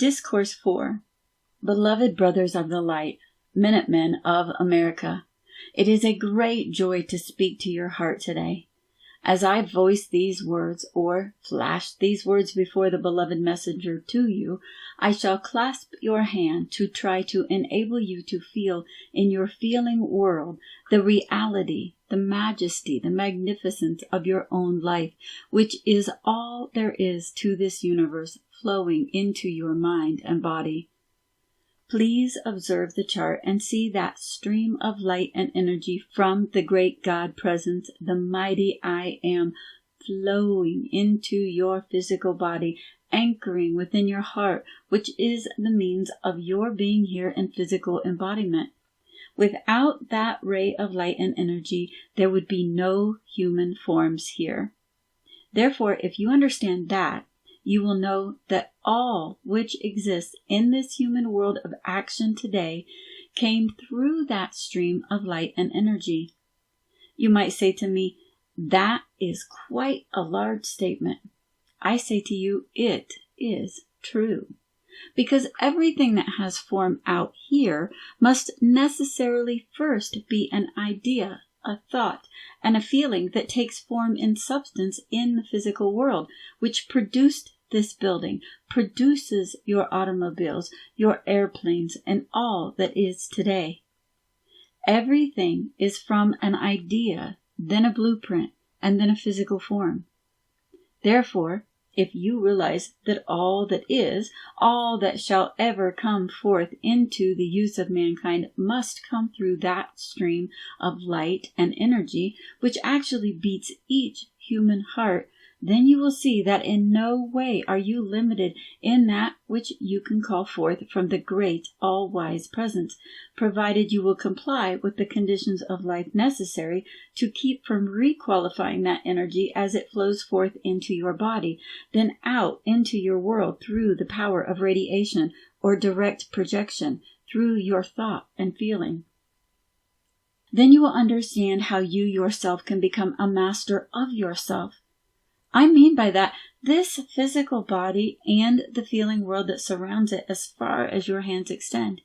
Discourse 4. Beloved brothers of the light, Minutemen of America, it is a great joy to speak to your heart today. As I voice these words, or flash these words before the beloved messenger to you, I shall clasp your hand to try to enable you to feel in your feeling world the reality, the majesty, the magnificence of your own life, which is all there is to this universe flowing into your mind and body. Please observe the chart and see that stream of light and energy from the great God presence, the mighty I Am, flowing into your physical body, anchoring within your heart, which is the means of your being here in physical embodiment. Without that ray of light and energy, there would be no human forms here. Therefore, if you understand that, you will know that all which exists in this human world of action today came through that stream of light and energy. You might say to me, that is quite a large statement. I say to you, it is true. Because everything that has form out here must necessarily first be an idea, a thought, and a feeling that takes form in substance in the physical world, which produced this building, produces your automobiles, your airplanes, and all that is today. Everything is from an idea, then a blueprint, and then a physical form. Therefore, if you realize that all that is, all that shall ever come forth into the use of mankind must come through that stream of light and energy, which actually beats each human heart, then you will see that in no way are you limited in that which you can call forth from the great all-wise presence, provided you will comply with the conditions of life necessary to keep from requalifying that energy as it flows forth into your body, then out into your world through the power of radiation or direct projection, through your thought and feeling. Then you will understand how you yourself can become a master of yourself. I mean by that, this physical body and the feeling world that surrounds it as far as your hands extend.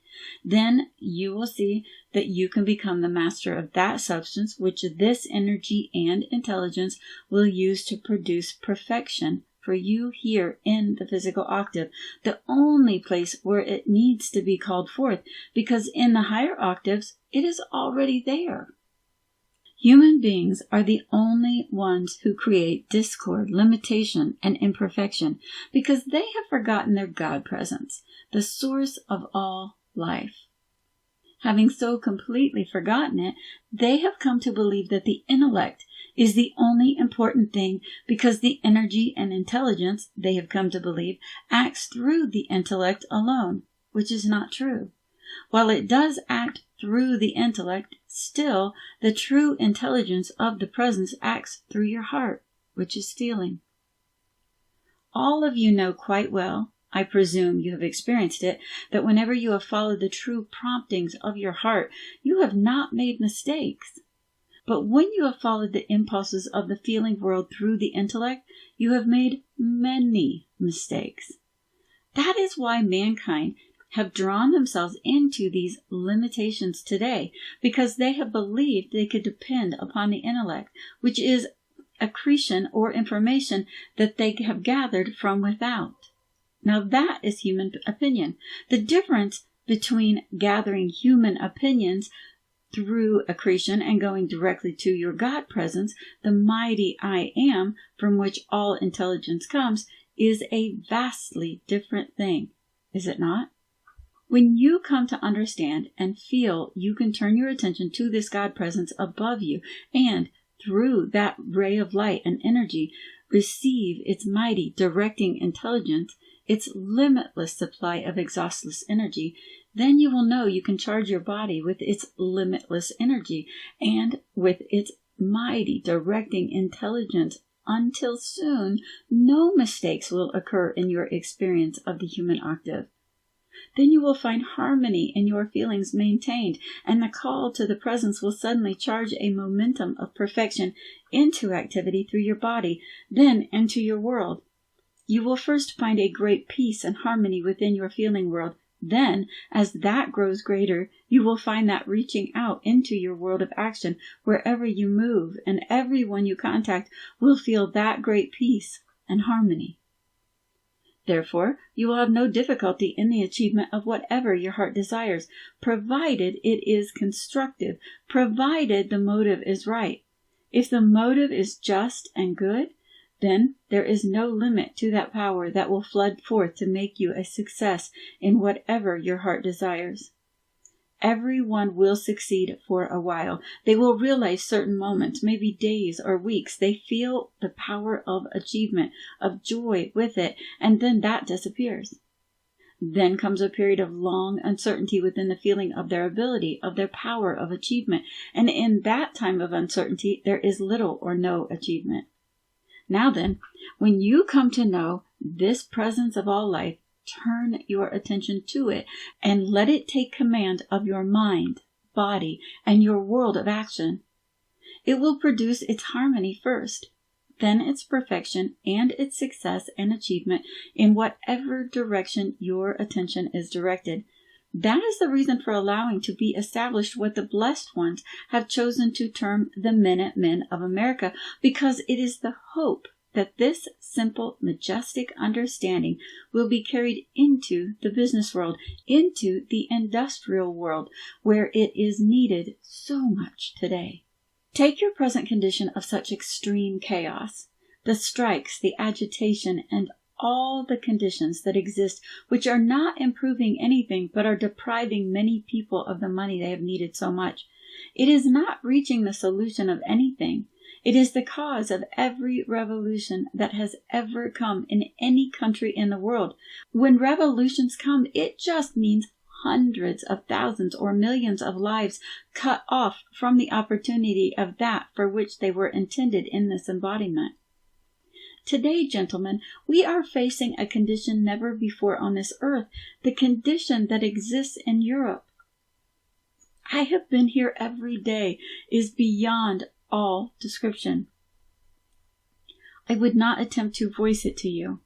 Then you will see that you can become the master of that substance which this energy and intelligence will use to produce perfection for you here in the physical octave, the only place where it needs to be called forth, because in the higher octaves it is already there. Human beings are the only ones who create discord, limitation, and imperfection because they have forgotten their God presence, the source of all life. Having so completely forgotten it, they have come to believe that the intellect is the only important thing because the energy and intelligence, they have come to believe, acts through the intellect alone, which is not true. While it does act through the intellect, still the true intelligence of the presence acts through your heart, which is feeling. All of you know quite well, I presume you have experienced it, that whenever you have followed the true promptings of your heart, you have not made mistakes. But when you have followed the impulses of the feeling world through the intellect, you have made many mistakes. That is why mankind have drawn themselves into these limitations today, because they have believed they could depend upon the intellect, which is accretion or information that they have gathered from without. Now that is human opinion. The difference between gathering human opinions through accretion and going directly to your God presence, the mighty I Am, from which all intelligence comes, is a vastly different thing, is it not? When you come to understand and feel, you can turn your attention to this God presence above you and, through that ray of light and energy, receive its mighty directing intelligence, its limitless supply of exhaustless energy, then you will know you can charge your body with its limitless energy and with its mighty directing intelligence until soon no mistakes will occur in your experience of the human octave. Then you will find harmony in your feelings maintained, and the call to the presence will suddenly charge a momentum of perfection into activity through your body, then into your world. You will first find a great peace and harmony within your feeling world. Then, as that grows greater, you will find that reaching out into your world of action wherever you move, and everyone you contact will feel that great peace and harmony. Therefore, you will have no difficulty in the achievement of whatever your heart desires, provided it is constructive, provided the motive is right. If the motive is just and good, then there is no limit to that power that will flood forth to make you a success in whatever your heart desires. Everyone will succeed for a while. They will realize certain moments, maybe days or weeks. They feel the power of achievement, of joy with it, and then that disappears. Then comes a period of long uncertainty within the feeling of their ability, of their power of achievement, and in that time of uncertainty, there is little or no achievement. Now then, when you come to know this presence of all life, turn your attention to it and let it take command of your mind, body, and your world of action. It will produce its harmony first, then its perfection and its success and achievement in whatever direction your attention is directed. That is the reason for allowing to be established what the blessed ones have chosen to term the Minutemen of America, because it is the hope that this simple, majestic understanding will be carried into the business world, into the industrial world, where it is needed so much today. Take your present condition of such extreme chaos, the strikes, the agitation, and all the conditions that exist which are not improving anything but are depriving many people of the money they have needed so much. It is not reaching the solution of anything. It is the cause of every revolution that has ever come in any country in the world. When revolutions come, it just means hundreds of thousands or millions of lives cut off from the opportunity of that for which they were intended in this embodiment. Today, gentlemen, we are facing a condition never before on this earth, the condition that exists in Europe. I have been here every day, is beyond all description. I would not attempt to voice it to you.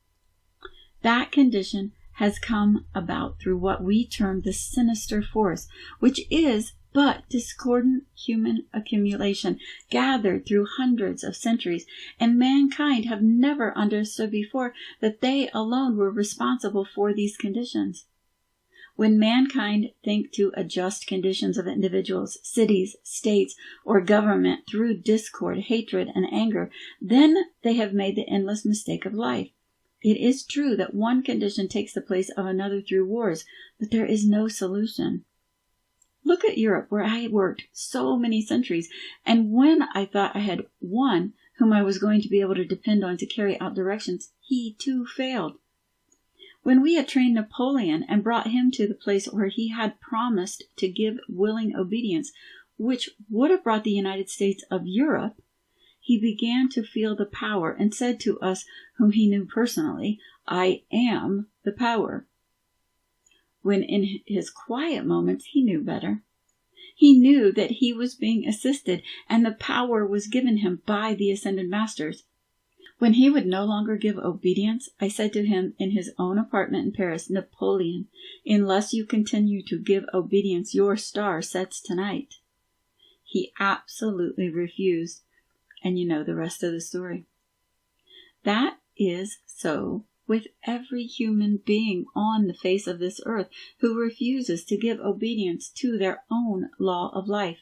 That condition has come about through what we term the sinister force, which is but discordant human accumulation gathered through hundreds of centuries, and mankind have never understood before that they alone were responsible for these conditions. When mankind think to adjust conditions of individuals, cities, states, or government through discord, hatred, and anger, then they have made the endless mistake of life. It is true that one condition takes the place of another through wars, but there is no solution. Look at Europe, where I had worked so many centuries, and when I thought I had one whom I was going to be able to depend on to carry out directions, he too failed. When we had trained Napoleon and brought him to the place where he had promised to give willing obedience, which would have brought the United States of Europe, he began to feel the power and said to us, whom he knew personally, "I am the power." When in his quiet moments he knew better. He knew that he was being assisted and the power was given him by the ascended masters. When he would no longer give obedience, I said to him in his own apartment in Paris, "Napoleon, unless you continue to give obedience, your star sets tonight." He absolutely refused, and you know the rest of the story. That is so with every human being on the face of this earth who refuses to give obedience to their own law of life.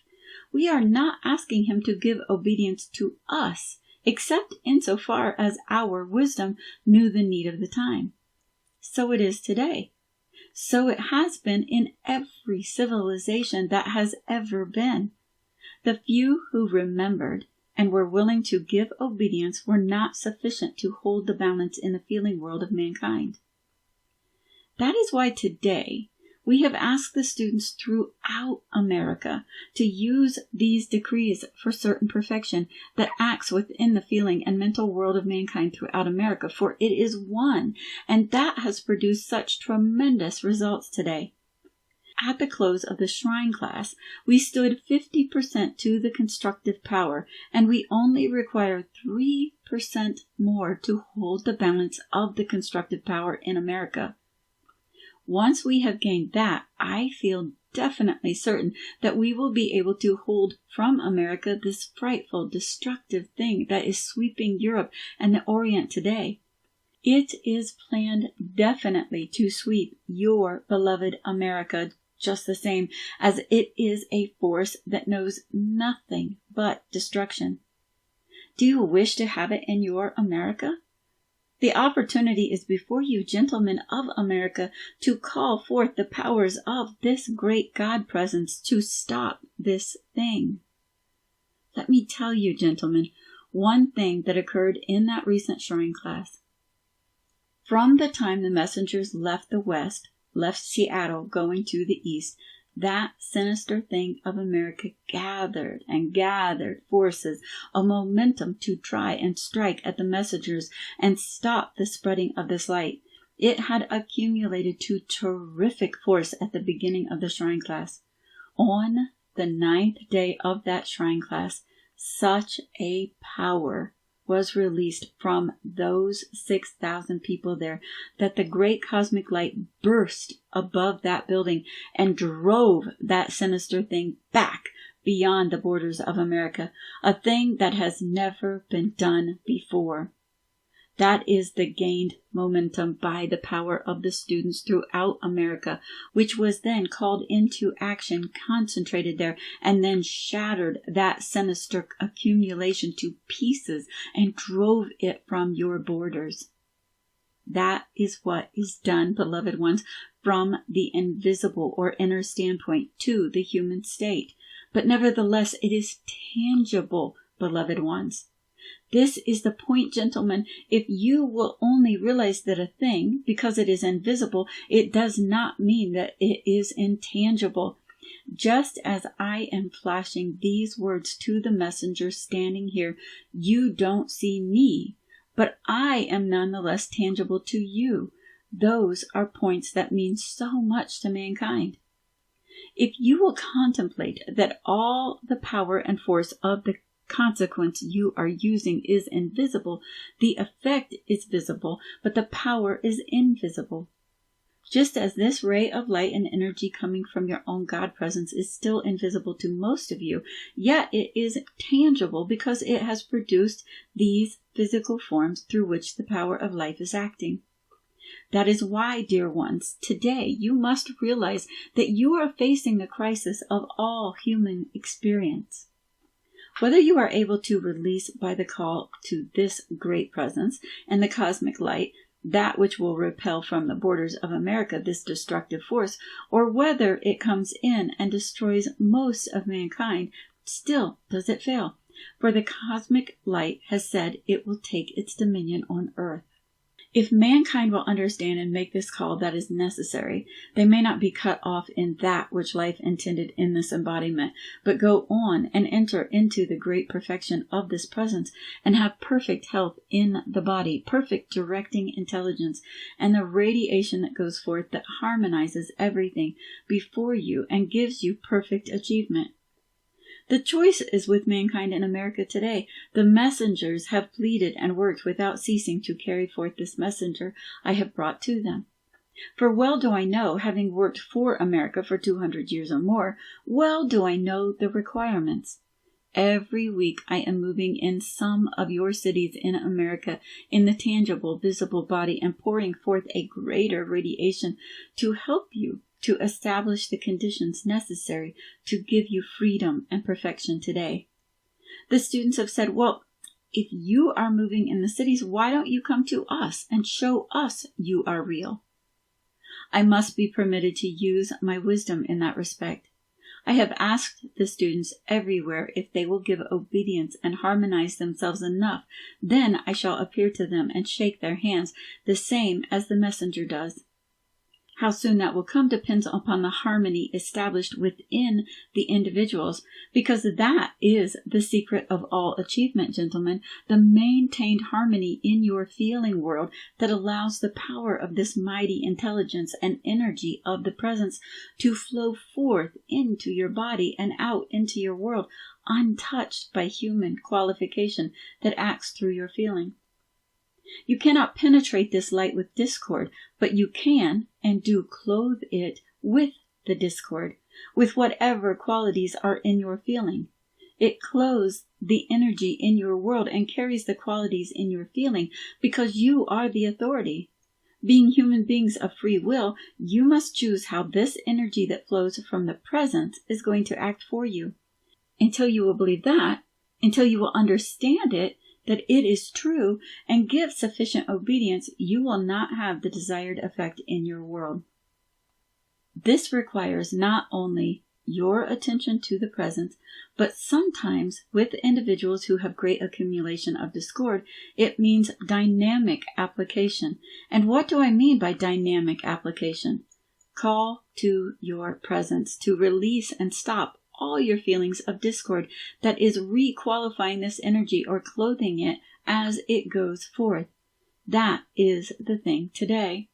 We are not asking him to give obedience to us, except insofar as our wisdom knew the need of the time. So it is today. So it has been in every civilization that has ever been. The few who remembered and were willing to give obedience were not sufficient to hold the balance in the feeling world of mankind. That is why today we have asked the students throughout America to use these decrees for certain perfection that acts within the feeling and mental world of mankind throughout America, for it is one, and that has produced such tremendous results today. at the close of the shrine class, we stood 50% to the constructive power, and we only require 3% more to hold the balance of the constructive power in America. Once we have gained that, I feel definitely certain that we will be able to hold from America this frightful, destructive thing that is sweeping Europe and the Orient today. It is planned definitely to sweep your beloved America just the same, as it is a force that knows nothing but destruction. Do you wish to have it in your America? The opportunity is before you, gentlemen of America, to call forth the powers of this great God presence to stop this thing. Let me tell you, gentlemen, one thing that occurred in that recent shrine class. From the time the messengers left the West, left Seattle going to the East, that sinister thing of America gathered and gathered forces, a momentum to try and strike at the messengers and stop the spreading of this light. It had accumulated to terrific force at the beginning of the shrine class. On the 9th day of that shrine class, such a power was released from those 6,000 people there that the great cosmic light burst above that building and drove that sinister thing back beyond the borders of America, a thing that has never been done before. That is the gained momentum by the power of the students throughout America, which was then called into action, concentrated there, and then shattered that sinister accumulation to pieces and drove it from your borders. That is what is done, beloved ones, from the invisible or inner standpoint to the human state. But nevertheless, it is tangible, beloved ones. This is the point, gentlemen. If you will only realize that a thing, because it is invisible, it does not mean that it is intangible. Just as I am flashing these words to the messenger standing here, you don't see me, but I am nonetheless tangible to you. Those are points that mean so much to mankind. If you will contemplate that all the power and force of the consequence you are using is invisible, the effect is visible, but the power is invisible. Just as this ray of light and energy coming from your own God presence is still invisible to most of you, yet it is tangible because it has produced these physical forms through which the power of life is acting. That is why, dear ones, today you must realize that you are facing the crisis of all human experience. Whether you are able to release by the call to this great presence and the cosmic light that which will repel from the borders of America this destructive force, or whether it comes in and destroys most of mankind, still does it fail. For the cosmic light has said it will take its dominion on earth. If mankind will understand and make this call that is necessary, they may not be cut off in that which life intended in this embodiment, but go on and enter into the great perfection of this presence and have perfect health in the body, perfect directing intelligence, and the radiation that goes forth that harmonizes everything before you and gives you perfect achievement. The choice is with mankind in America today. The messengers have pleaded and worked without ceasing to carry forth this messenger I have brought to them. For well do I know, having worked for America for 200 years or more, well do I know the requirements. Every week I am moving in some of your cities in America in the tangible, visible body and pouring forth a greater radiation to help you to establish the conditions necessary to give you freedom and perfection today. The students have said, well, if you are moving in the cities, why don't you come to us and show us you are real? I must be permitted to use my wisdom in that respect. I have asked the students everywhere if they will give obedience and harmonize themselves enough, then I shall appear to them and shake their hands, the same as the messenger does. How soon that will come depends upon the harmony established within the individuals, because that is the secret of all achievement, gentlemen, the maintained harmony in your feeling world that allows the power of this mighty intelligence and energy of the presence to flow forth into your body and out into your world, untouched by human qualification that acts through your feeling. You cannot penetrate this light with discord, but you can and do clothe it with the discord, with whatever qualities are in your feeling. It clothes the energy in your world and carries the qualities in your feeling because you are the authority. Being human beings of free will, you must choose how this energy that flows from the present is going to act for you. Until you will believe that, until you will understand it, that it is true, and give sufficient obedience, you will not have the desired effect in your world. This requires not only your attention to the present, but sometimes with individuals who have great accumulation of discord, it means dynamic application. And what do I mean by dynamic application? Call to your presence to release and stop all your feelings of discord that is requalifying this energy or clothing it as it goes forth. That is the thing today.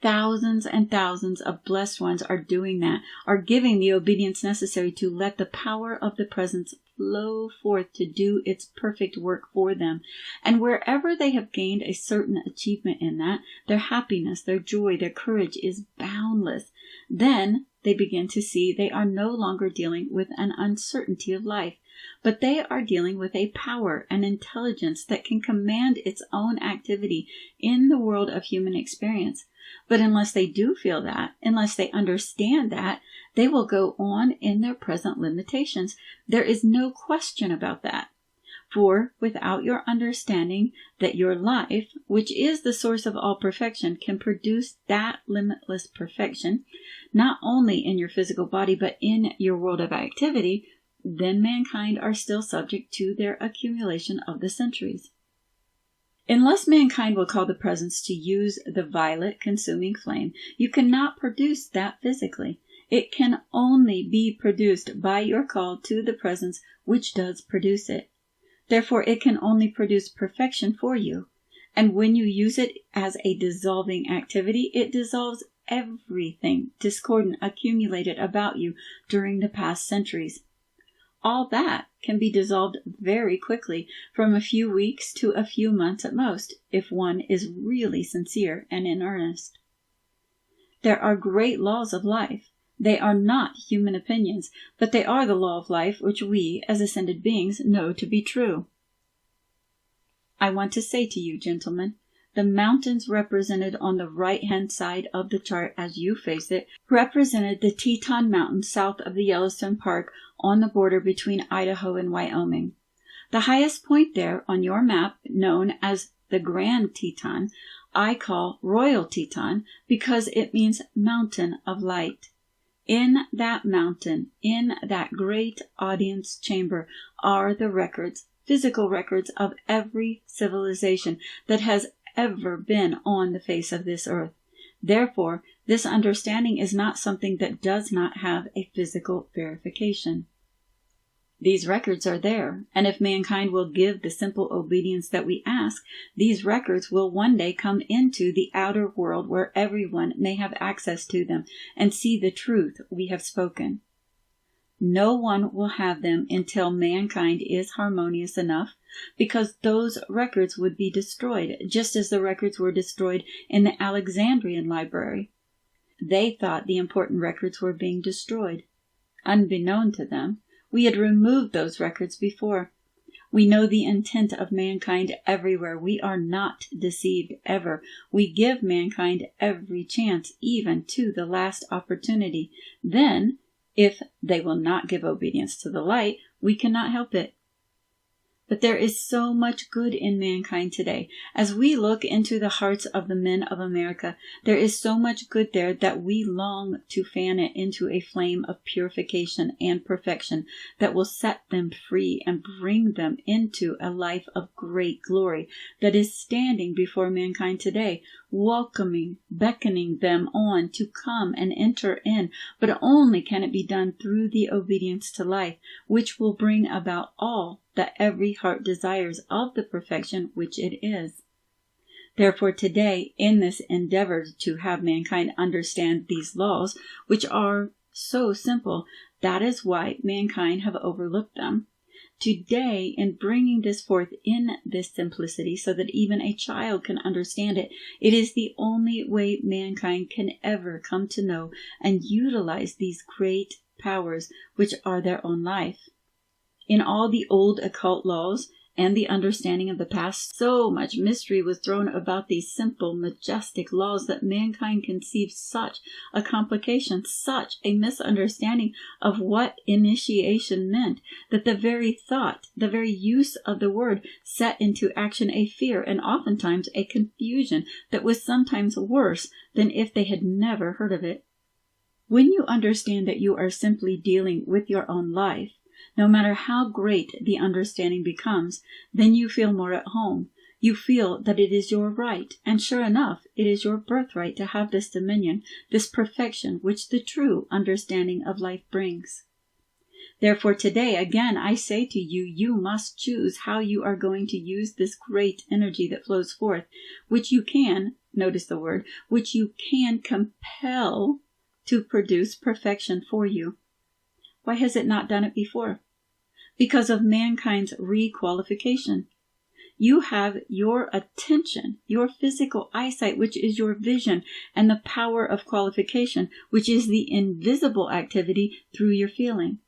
Thousands and thousands of blessed ones are doing that, are giving the obedience necessary to let the power of the presence flow forth to do its perfect work for them. And wherever they have gained a certain achievement in that, their happiness, their joy, their courage is boundless. Then they begin to see they are no longer dealing with an uncertainty of life, but they are dealing with a power and intelligence that can command its own activity in the world of human experience. But unless they do feel that, unless they understand that, they will go on in their present limitations. There is no question about that. For without your understanding that your life, which is the source of all perfection, can produce that limitless perfection, not only in your physical body, but in your world of activity, then mankind are still subject to their accumulation of the centuries. Unless mankind will call the presence to use the violet consuming flame, you cannot produce that physically. It can only be produced by your call to the presence which does produce it. Therefore, it can only produce perfection for you. And when you use it as a dissolving activity, it dissolves everything discordant accumulated about you during the past centuries. All that can be dissolved very quickly, from a few weeks to a few months at most, if one is really sincere and in earnest. There are great laws of life. They are not human opinions, but they are the law of life which we, as ascended beings, know to be true. I want to say to you, gentlemen, the mountains represented on the right-hand side of the chart as you face it represented the Teton Mountains south of the Yellowstone Park on the border between Idaho and Wyoming. The highest point there on your map, known as the Grand Teton, I call Royal Teton because it means mountain of light. In that mountain, in that great audience chamber, are the records, physical records of every civilization that has ever been on the face of this earth. Therefore, this understanding is not something that does not have a physical verification. These records are there, and if mankind will give the simple obedience that we ask, these records will one day come into the outer world where everyone may have access to them and see the truth we have spoken. No one will have them until mankind is harmonious enough, because those records would be destroyed, just as the records were destroyed in the Alexandrian library. They thought the important records were being destroyed. Unbeknown to them, we had removed those records before. We know the intent of mankind everywhere. We are not deceived ever. We give mankind every chance, even to the last opportunity. Then, if they will not give obedience to the light, we cannot help it. But there is so much good in mankind today. As we look into the hearts of the men of America, there is so much good there that we long to fan it into a flame of purification and perfection that will set them free and bring them into a life of great glory that is standing before mankind today, welcoming, beckoning them on to come and enter in. But only can it be done through the obedience to life, which will bring about all that every heart desires of the perfection which it is. Therefore today, in this endeavor to have mankind understand these laws, which are so simple, that is why mankind have overlooked them. Today, in bringing this forth in this simplicity so that even a child can understand it, it is the only way mankind can ever come to know and utilize these great powers which are their own life. In all the old occult laws and the understanding of the past, so much mystery was thrown about these simple, majestic laws that mankind conceived such a complication, such a misunderstanding of what initiation meant, that the very thought, the very use of the word set into action a fear and oftentimes a confusion that was sometimes worse than if they had never heard of it. When you understand that you are simply dealing with your own life, no matter how great the understanding becomes, then you feel more at home. You feel that it is your right, and sure enough, it is your birthright to have this dominion, this perfection which the true understanding of life brings. Therefore today, again, I say to you, you must choose how you are going to use this great energy that flows forth, which you can, notice the word, which you can compel to produce perfection for you. Why has it not done it before? Because of mankind's requalification. You have your attention, your physical eyesight, which is your vision, and the power of qualification, which is the invisible activity through your feeling.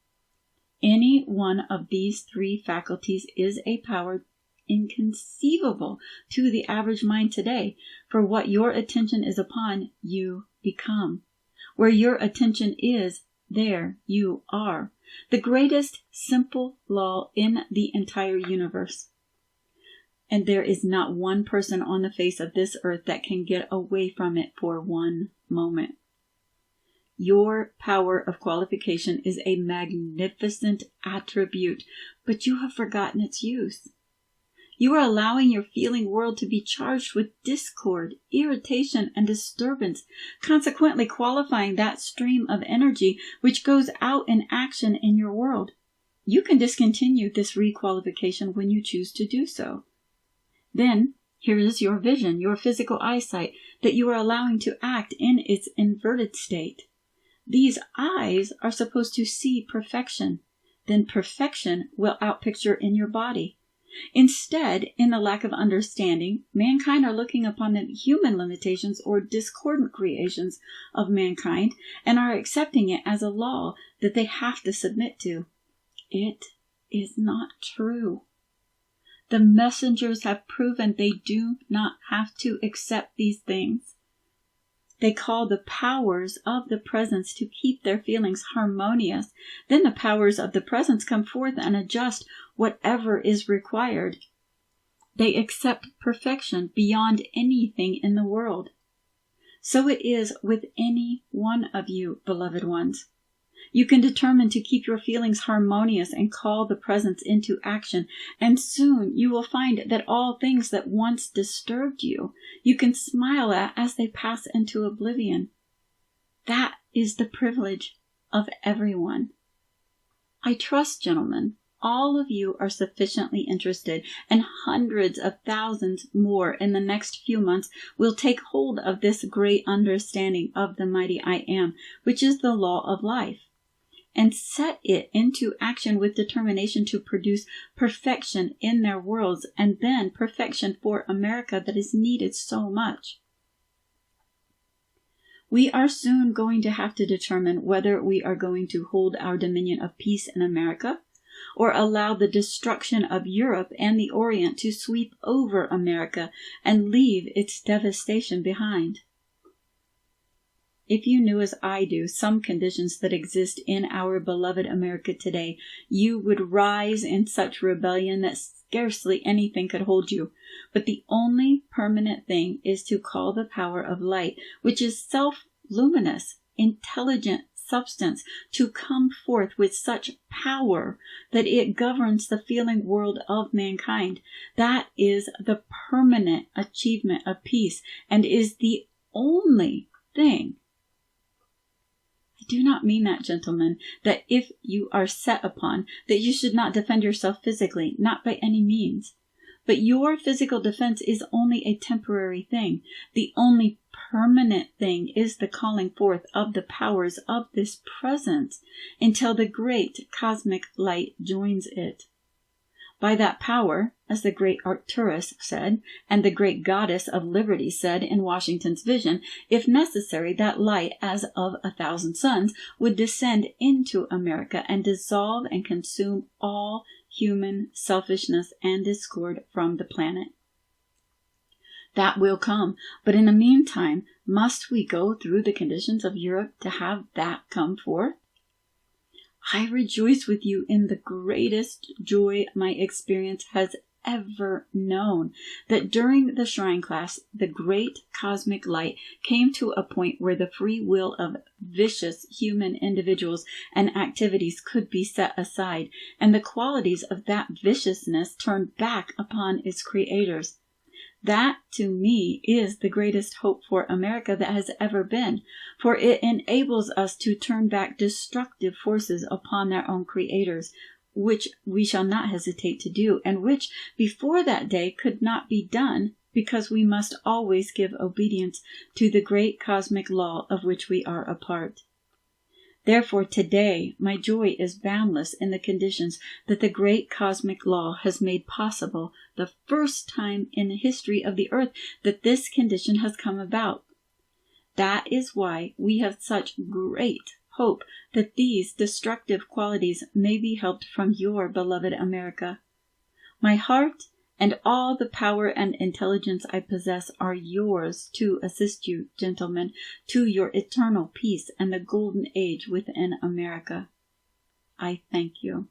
Any one of these three faculties is a power inconceivable to the average mind today, for what your attention is upon, you become. Where your attention is, there you are. The greatest simple law in the entire universe. And there is not one person on the face of this earth that can get away from it for one moment. Your power of qualification is a magnificent attribute, but you have forgotten its use. You are allowing your feeling world to be charged with discord, irritation, and disturbance, consequently qualifying that stream of energy which goes out in action in your world. You can discontinue this requalification when you choose to do so. Then, here is your vision, your physical eyesight, that you are allowing to act in its inverted state. These eyes are supposed to see perfection. Then perfection will outpicture in your body. Instead, in the lack of understanding, mankind are looking upon the human limitations or discordant creations of mankind and are accepting it as a law that they have to submit to. It is not true. The messengers have proven they do not have to accept these things. They call the powers of the presence to keep their feelings harmonious. Then the powers of the presence come forth and adjust whatever is required. They accept perfection beyond anything in the world. So it is with any one of you, beloved ones. You can determine to keep your feelings harmonious and call the presence into action, and soon you will find that all things that once disturbed you, you can smile at as they pass into oblivion. That is the privilege of everyone. I trust, gentlemen, all of you are sufficiently interested, and hundreds of thousands more in the next few months will take hold of this great understanding of the mighty I Am, which is the law of life, and set it into action with determination to produce perfection in their worlds, and then perfection for America that is needed so much. We are soon going to have to determine whether we are going to hold our dominion of peace in America, or allow the destruction of Europe and the Orient to sweep over America and leave its devastation behind. If you knew as I do some conditions that exist in our beloved America today, you would rise in such rebellion that scarcely anything could hold you. But the only permanent thing is to call the power of light, which is self-luminous, intelligent substance, to come forth with such power that it governs the feeling world of mankind. That is the permanent achievement of peace, and is the only thing. I do not mean that, gentlemen, that if you are set upon, that you should not defend yourself physically, not by any means. But your physical defense is only a temporary thing. The only permanent thing is the calling forth of the powers of this presence until the great cosmic light joins it. By that power, as the great Arcturus said, and the great goddess of liberty said in Washington's vision, if necessary, that light, as of 1,000 suns, would descend into America and dissolve and consume all human selfishness and discord from the planet. That will come, but in the meantime, must we go through the conditions of Europe to have that come forth? I rejoice with you in the greatest joy my experience has ever known, that during the shrine class, the great cosmic light came to a point where the free will of vicious human individuals and activities could be set aside, and the qualities of that viciousness turned back upon its creators. That, to me, is the greatest hope for America that has ever been, for it enables us to turn back destructive forces upon their own creators, which we shall not hesitate to do, and which, before that day, could not be done, because we must always give obedience to the great cosmic law of which we are a part. Therefore, today, my joy is boundless in the conditions that the great cosmic law has made possible, the first time in the history of the earth that this condition has come about. That is why we have such great hope that these destructive qualities may be helped from your beloved America. My heart and all the power and intelligence I possess are yours to assist you, gentlemen, to your eternal peace and the golden age within America. I thank you.